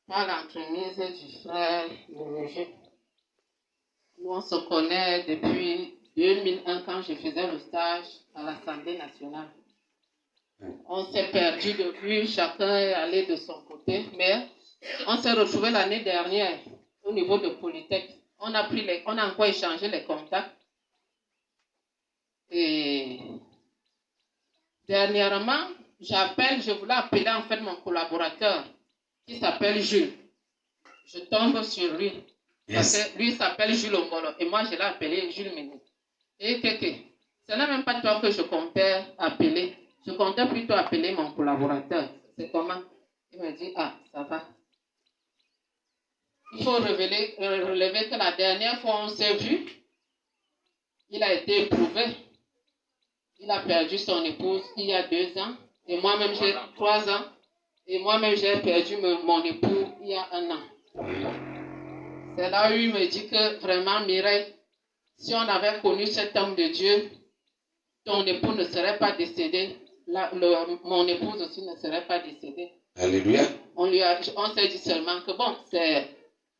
par l'entremise du frère Léger. Nous, on se connaît depuis 2001 quand je faisais le stage à l'Assemblée nationale. On s'est perdu de vue, chacun est allé de son côté, mais on s'est retrouvés l'année dernière au niveau de Polytech. On a encore échangé les contacts. Et dernièrement, je voulais appeler en fait mon collaborateur qui s'appelle Jules. Je tombe sur lui. Parce que lui s'appelle Jules Ongolo et moi je l'ai appelé Jules Méni. Et ce n'est même pas toi que je comptais appeler. Je comptais plutôt appeler mon collaborateur. C'est comment? Il me dit, ah, ça va. Il faut relever que la dernière fois on s'est vu, il a été éprouvé. Il a perdu son épouse il y a 2 ans. Et moi-même j'ai 3 ans. Et moi-même j'ai perdu mon époux il y a 1 an. C'est là où il me dit que vraiment, Mireille, si on avait connu cet homme de Dieu, ton époux ne serait pas décédé. Mon épouse aussi ne serait pas décédée. Alléluia. On s'est dit seulement que bon, c'est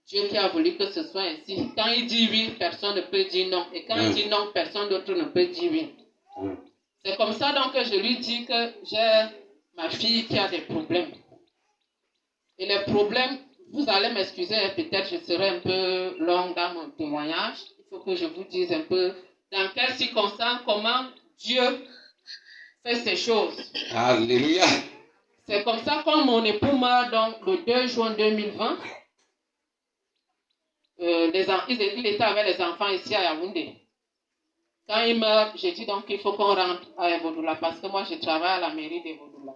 Dieu qui a voulu que ce soit ainsi. Quand il dit oui, personne ne peut dire non. Et quand il dit non, personne d'autre ne peut dire oui. C'est comme ça donc que je lui dis que j'ai ma fille qui a des problèmes. Et les problèmes, vous allez m'excuser, peut-être je serai un peu long dans mon témoignage. Il faut que je vous dise un peu dans quelles circonstances, comment Dieu fait ces choses. Alléluia. C'est comme ça quand mon époux meurt donc le 2 juin 2020. Il était avec les enfants ici à Yaoundé. Quand il meurt, j'ai dit donc qu'il faut qu'on rentre à Evodoula parce que moi je travaille à la mairie d'Evodoula.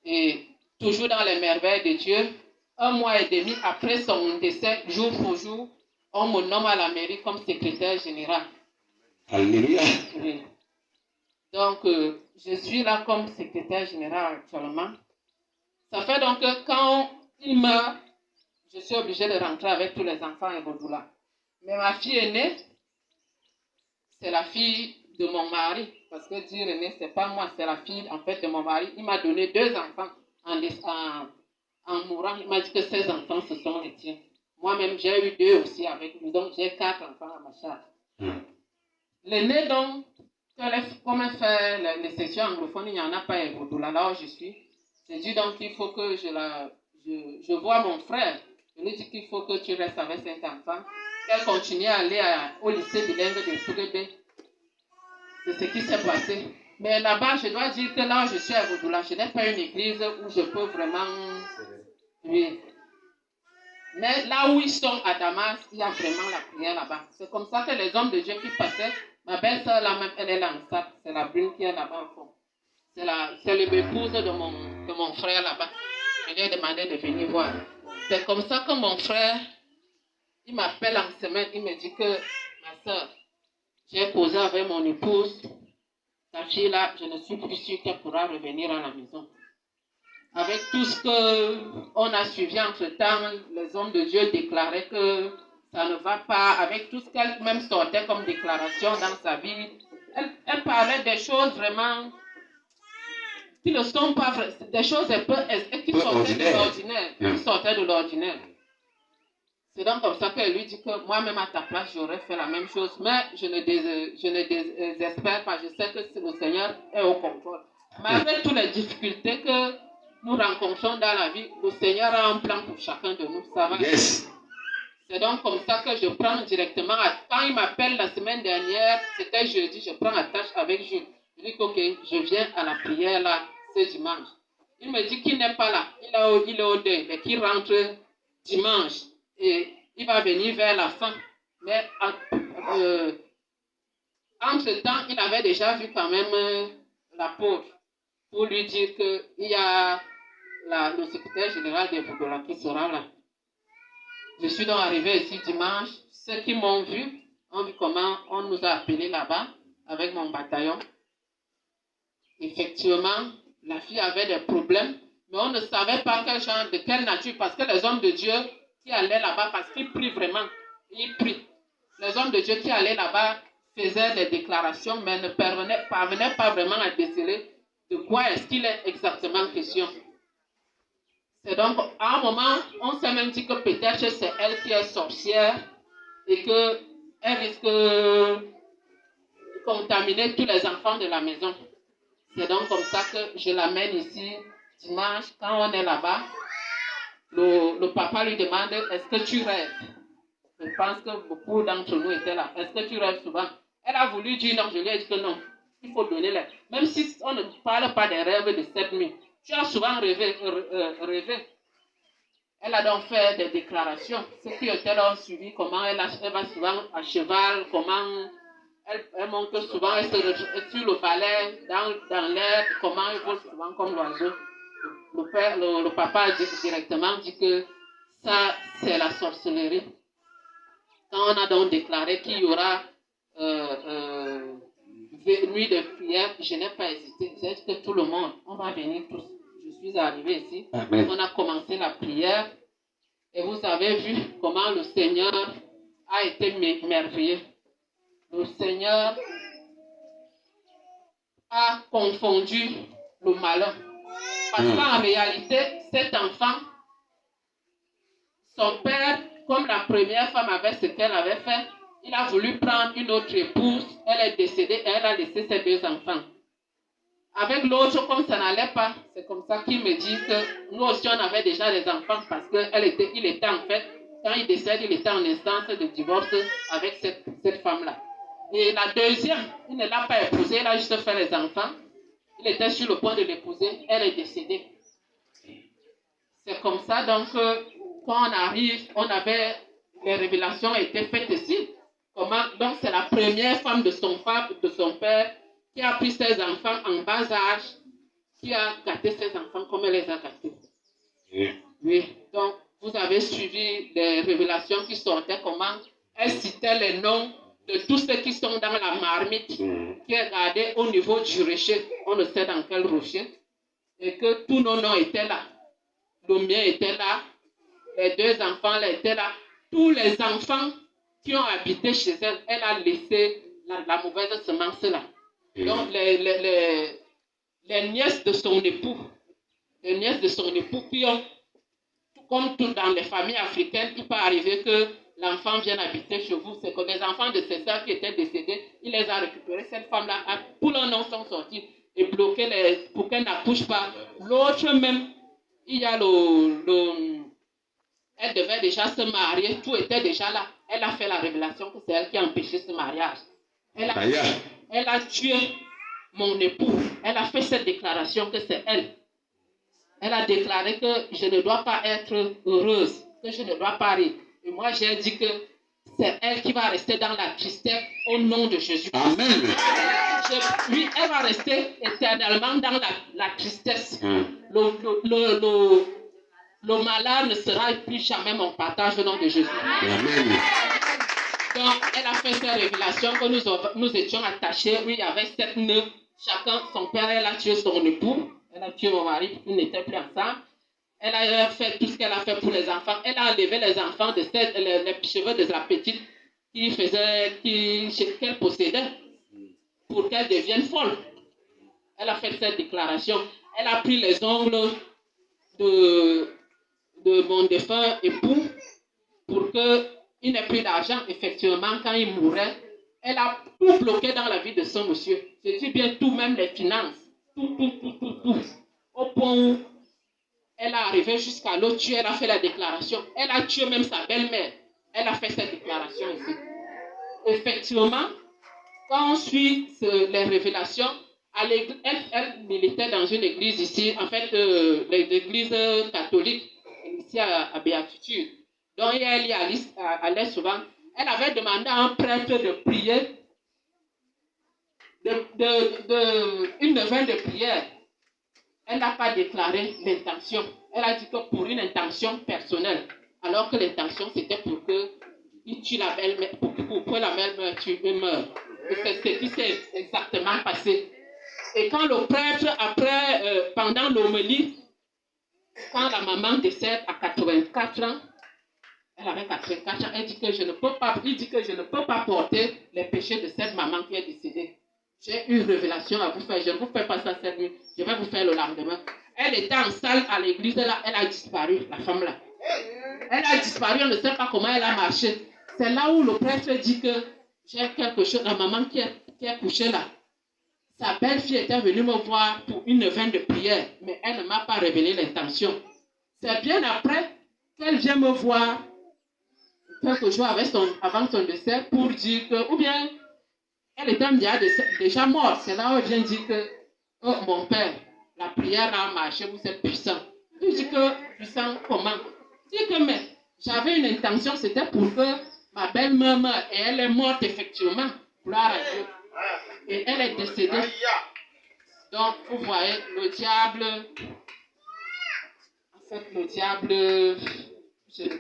Et toujours dans les merveilles de Dieu, 1 mois et demi après son décès, jour pour jour, on me nomme à la mairie comme secrétaire général. Alléluia. Oui. Donc, je suis là comme secrétaire général actuellement. Ça fait donc que quand il meurt, je suis obligée de rentrer avec tous les enfants à Evodoula. Mais ma fille aînée, c'est la fille de mon mari. Parce que dire aînée, c'est pas moi, c'est la fille en fait de mon mari. Il m'a donné 2 enfants en mourant. Il m'a dit que 16 enfants, ce sont les tiens. Moi-même, j'ai eu 2 aussi avec lui. Donc, j'ai 4 enfants à ma charge. L'aîné, donc, comme elle fait les sessions anglophones, il n'y en a pas à Evodoula, là où je suis. J'ai dit donc qu'il faut que je vois mon frère. Je lui dis qu'il faut que tu restes avec cet enfant. Qu'elle continue à aller au lycée bilingue de Tourébé. C'est ce qui s'est passé. Mais là-bas, je dois dire que là où je suis à Evodoula, je n'ai pas une église où je peux vraiment... Oui. Mais là où ils sont à Damas, il y a vraiment la prière là-bas. C'est comme ça que les hommes de Dieu qui passaient, ma belle-sœur là-même, elle est là en sac. C'est la brune qui est là-bas au fond. C'est l'épouse de mon frère là-bas. Je lui ai demandé de venir voir. C'est comme ça que mon frère, il m'appelle en semaine, il me dit que ma soeur, j'ai causé avec mon épouse, ta fille là, je ne suis plus sûre qu'elle pourra revenir à la maison. Avec tout ce qu'on a suivi entre-temps, les hommes de Dieu déclaraient que ça ne va pas, avec tout ce qu'elle même sortait comme déclaration dans sa vie. Elle parlait des choses vraiment qui ne sont pas vraies, des choses un peu qui sortaient de l'ordinaire. Qui sortaient de l'ordinaire. C'est donc comme ça qu'elle lui dit que moi-même à ta place, j'aurais fait la même chose, mais je ne désespère pas. Je sais que le Seigneur est au contrôle. Malgré toutes les difficultés que nous rencontrons dans la vie, le Seigneur a un plan pour chacun de nous. Ça va. Yes. C'est donc comme ça que je prends directement. Quand il m'appelle la semaine dernière, c'était jeudi, je prends attache avec Jules. Je dis ok, je viens à la prière là, ce dimanche. Il me dit qu'il n'est pas là. Il est au deuil, mais qu'il rentre dimanche. Et il va venir vers la fin. Mais entre-temps, il avait déjà vu quand même l'apôtre pour lui dire qu'il y a le secrétaire général des Boudola qui sera là. Je suis donc arrivé ici dimanche. Ceux qui m'ont vu ont vu comment on nous a appelés là-bas avec mon bataillon. Effectivement, la fille avait des problèmes, mais on ne savait pas de quelle nature, parce que les hommes de Dieu qui allaient là-bas, parce qu'ils prient vraiment, ils prient. Les hommes de Dieu qui allaient là-bas faisaient des déclarations, mais ne parvenaient pas vraiment à déceler de quoi est-ce qu'il est exactement question. Et donc, à un moment, on s'est même dit que peut-être c'est elle qui est sorcière et qu'elle risque de contaminer tous les enfants de la maison. C'est donc comme ça que je l'amène ici dimanche. Quand on est là-bas, le papa lui demande, est-ce que tu rêves? Je pense que beaucoup d'entre nous étaient là. Est-ce que tu rêves souvent? Elle a voulu dire non, je lui ai dit que non. Il faut donner les... Même si on ne parle pas des rêves de cette nuit, tu as souvent rêvé. Elle a donc fait des déclarations. Ceux qui étaient donc suivis, comment elle va souvent à cheval, comment elle monte souvent, elle se sur le balai, dans l'air, comment elle vole souvent comme l'oiseau. Le papa directement dit que ça, c'est la sorcellerie. Quand on a donc déclaré qu'il y aura nuit de prière, je n'ai pas hésité. J'ai dit que tout le monde, on va venir tous. Je suis arrivé ici. Amen. On a commencé la prière et vous avez vu comment le Seigneur a été merveilleux. Le Seigneur a confondu le malin. Parce qu'en réalité, cet enfant, son père, comme la première femme avait ce qu'elle avait fait, il a voulu prendre une autre épouse. Elle est décédée et elle a laissé ses 2 enfants. Avec l'autre, comme ça n'allait pas, c'est comme ça qu'il me dit que nous aussi, on avait déjà des enfants parce qu'il était en fait, quand il décède, il était en instance de divorce avec cette femme-là. Et la deuxième, il ne l'a pas épousée, il a juste fait les enfants. Il était sur le point de l'épouser, elle est décédée. C'est comme ça, donc, quand on arrive, les révélations étaient faites ici. Donc, c'est la première femme de son père, qui a pris ses enfants en bas âge, qui a gâté ses enfants comme elle les a gâtés. Oui, donc, vous avez suivi les révélations qui sortaient, comment elle citait les noms de tous ceux qui sont dans la marmite, qui est gardée au niveau du rocher, on ne sait dans quel rocher, et que tous nos noms étaient là. Le mien était là, les 2 enfants là étaient là. Tous les enfants qui ont habité chez elle, elle a laissé la mauvaise semence là. Donc les nièces de son époux, qui ont, comme tout dans les familles africaines, il peut arriver que l'enfant vienne habiter chez vous. C'est que les enfants de ses sœurs qui étaient décédés, il les a récupérés. Cette femme-là, tous leurs noms sont sortis et bloqués pour qu'elle n'accouche pas. L'autre même, il y a elle devait déjà se marier, tout était déjà là. Elle a fait la révélation que c'est elle qui a empêché ce mariage. Elle a tué mon époux. Elle a fait cette déclaration que c'est elle. Elle a déclaré que je ne dois pas être heureuse, que je ne dois pas rire. Et moi, j'ai dit que c'est elle qui va rester dans la tristesse au nom de Jésus. Amen. Oui, elle va rester éternellement dans la tristesse. Le malheur ne sera plus jamais mon partage au nom de Jésus. Amen. Donc, elle a fait cette révélation que nous étions attachés. Oui, il y avait 7 nœuds. Chacun, son père, elle a tué son époux. Elle a tué mon mari, ils n'étaient plus ensemble. Elle a fait tout ce qu'elle a fait pour les enfants. Elle a enlevé les enfants les cheveux de la petite qu'elle possédait pour qu'elle devienne folle. Elle a fait cette déclaration. Elle a pris les ongles de mon défunt époux pour qu'il n'ait plus d'argent. Effectivement, quand il mourait, elle a tout bloqué dans la vie de son monsieur. Je dis bien tout, même les finances. Tout. Au point où elle est arrivée jusqu'à l'autre tuer, elle a fait la déclaration. Elle a tué même sa belle-mère. Elle a fait cette déclaration ici. Effectivement, quand on suit les révélations, elle militait dans une église ici, en fait, l'église catholique, ici à Béatitude. Donc, elle y allait souvent. Elle avait demandé à un prêtre de prier une neuvaine de prière. Elle n'a pas déclaré l'intention. Elle a dit que pour une intention personnelle, alors que l'intention c'était pour qu'il tue la belle-mère, pour que la belle-mère meure. Et c'est ce qui s'est exactement passé. Et quand le prêtre, après, pendant l'homélie, quand la maman décède à 84 ans, elle avait 84 ans, il dit que je ne peux pas porter les péchés de cette maman qui est décédée. j'ai une révélation à vous faire. Je ne vous fais pas ça cette nuit. Je vais vous faire le lendemain. Elle était en salle à l'église, là, elle a disparu, la femme là. Elle a disparu, on ne sait pas comment elle a marché. C'est là où le prêtre dit que j'ai quelque chose, la maman qui est couchée là. Sa belle-fille était venue me voir pour une neuvaine de prière, mais elle ne m'a pas révélé l'intention. C'est bien après qu'elle vient me voir quelques jours avant son décès pour dire que, ou bien, elle était déjà morte. C'est là où elle vient dire que, oh mon père, la prière a marché, vous êtes puissant. Je dis que, puissant comment? Je dis que, mais j'avais une intention, c'était pour que ma belle-mère meure, et elle est morte effectivement. Gloire à Dieu. Et elle est décédée. Donc, vous voyez, le diable,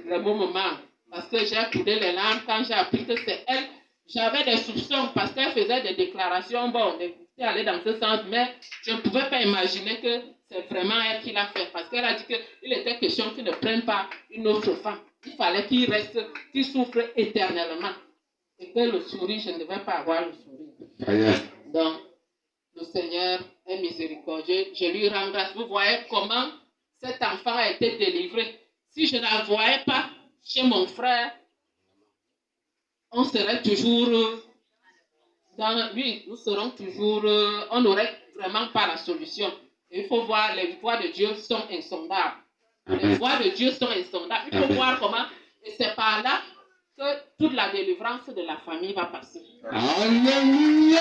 le bon moment, parce que j'ai coulé les larmes quand j'ai appris que c'est elle. J'avais des soupçons parce qu'elle faisait des déclarations, bon, c'était allé dans ce sens, mais je ne pouvais pas imaginer que c'est vraiment elle qui l'a fait. Parce qu'elle a dit qu'il était question qu'il ne prenne pas une autre femme. Il fallait qu'il reste, qu'il souffre éternellement. Et que le sourire, je ne devais pas avoir le sourire. Donc, le Seigneur est miséricordieux. Je lui rends grâce. Vous voyez comment cet enfant a été délivré. Si je ne la voyais pas chez mon frère, on serait toujours nous serons toujours, on n'aurait vraiment pas la solution. Et il faut voir, les voies de Dieu sont insondables. Les voies de Dieu sont insondables. Il faut voir comment, et c'est par là que toute la délivrance de la famille va passer. Alléluia!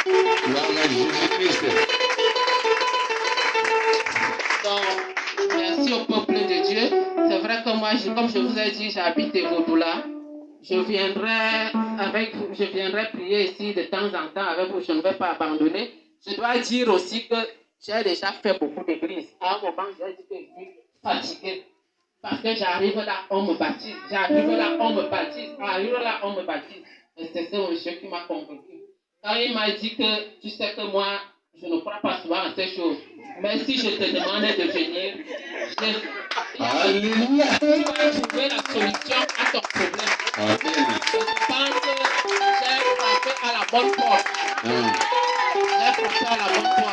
Gloire à Jésus-Christ. Donc, merci au peuple de Dieu. C'est vrai que moi, comme je vous ai dit, j'habite Evodoula. Je viendrai prier ici de temps en temps avec vous. Je ne vais pas abandonner. Je dois dire aussi que j'ai déjà fait beaucoup d'églises. À un moment, j'ai dit que je suis fatiguée. Parce que j'arrive là, on me baptise. J'arrive là, on me baptise. J'arrive là, on me baptise. Et c'est ce monsieur qui m'a convaincu. Quand il m'a dit que, tu sais que moi, je ne crois pas souvent à ces choses. Mais si je te demandais de venir, Alléluia! Tu vas trouver la solution à ton problème. Je pense que j'ai frappé à la bonne porte. J'ai frappé à la bonne porte.